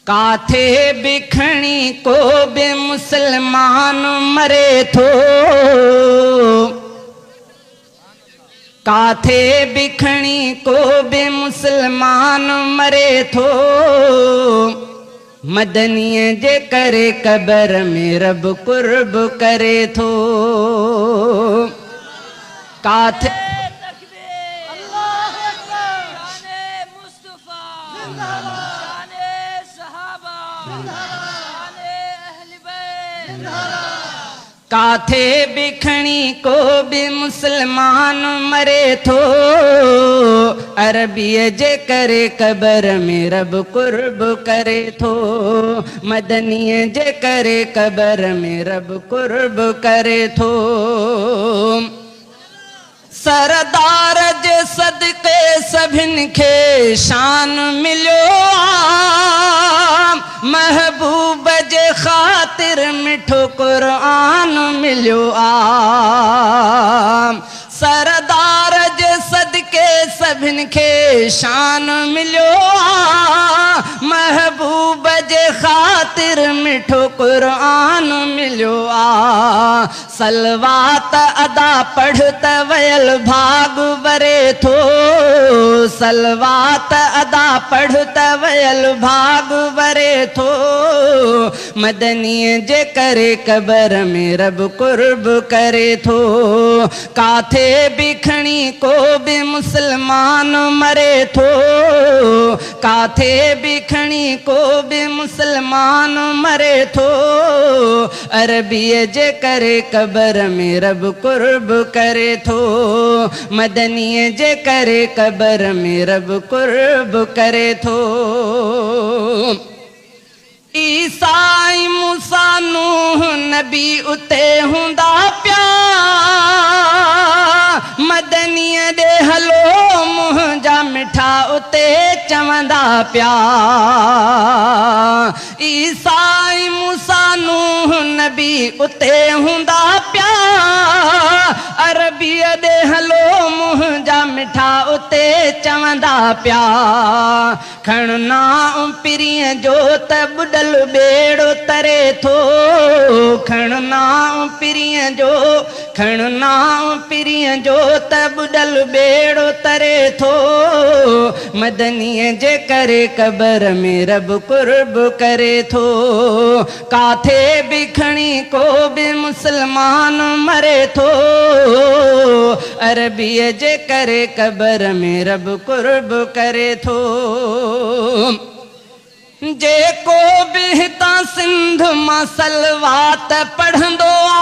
काथे बिखणी को बे मुसलमान मरे थो, काथे बिखणी को बे मुसलमान मरे थो। मदनीअ जे करे कबर में रब कुर्ब करे थो। काथे काथे बिखणी को भी मुसलमान मरे थो। अरबीअ जे करे कबर में रब कुर्ब करे थो। मदनीअ जे करे कबर में रब कुर्ब करे थो। सरदार जे सदके सभिन खे शान मिलियो आ। महबूब जे ख़ातिर मिठो क़ुरान मिलियो आ। सरदार जे सदके सभिन खे शान मिलियो आ। महबूब जे ख़ातिर मिठो क़ुरान मिलियो आ। सलवात अदा पढ़ त वयल भाग वरे थो। सलवात अदा पढ़ त वयल भाग वरे थो। मदनीअ जे करे कबर में रब कुर्ब करे थो। काथे बिखणी को भी मुसलमान मरे थो। काथे बिखणी को भी मुसलमान मरे थो। अरबीअ जे करे कबर में रब कुर्ब करे थो। मदनीअ जे करे कबर में रब कुर्ब करे थो। ईसाई मूसा नूह नबी उते हुंदा प्या। मदनीअ ॾे हलो मुंहिंजा मिठा उते चवंदा प्या। ईसाई मूसा नूह नबी उते हुंदा प्या। अरबीअ ॾे हलो मुंहिंजा मिठा उते चवंदा प्या। खणना पिरीअ जो त बुॾल ॿेड़ो तरे थो। खणना पिरीअ जो, खणना पिरीअ जो त बुॾल ॿेड़ो तरे थो। मदनीअ जे करे कबर में रब कुर्ब करे थो। काथे बिखणी को भी मुसलमान मरे थो। अरबीअ जे करे कबर में रब कुर्ब करे थो। जेको बि हितां सिंध मां सलवात पढ़ंदो आ।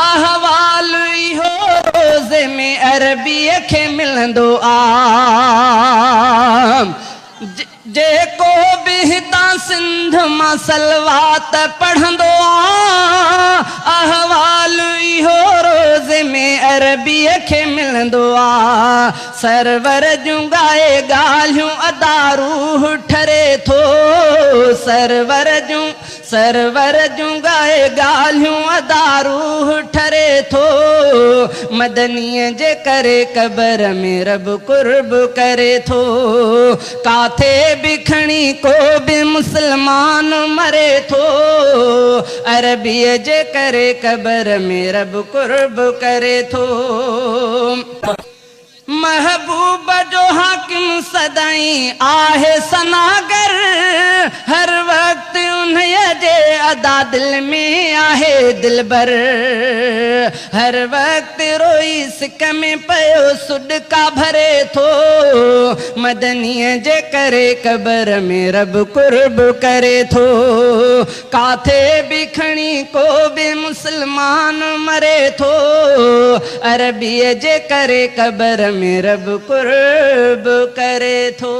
अहवाल इहो रोज़े में अरबीअ खे मिलंदो आ। जेको बि हितां सिंध मां सलवात पढ़ंदो आ। अहवाल इहो रोज़े में अरबीअ खे मिलंदो आ। सरवर जूं ॻाए ॻाल्हियूं अदा रूह ठरे थो। सरवर जूं ॻाए ॻाल्हियूं अदा रूह ठरे थो। मदनीअ जे करे कबर में रब कुर्ब करे थो। काथे बिखणी को भी मुसलमान मरे थो। अरबीअ जे करे कबर में रब कुर्ब करे थो। महबूब जो हाकिम सदाई आहे सनागर। हर वक्त उन्हीअ जे अदा दिल में आहे दिलबर। हर वक्त रोई सिक में पयो सुडका भरे थो। मदनीअ जे करे कबर में रब कुर्ब करे थो। काथे बिखणी को भी मुसलमान मरे थो। अरबीअ जे करे कबर में रब कुर्ब करे थो।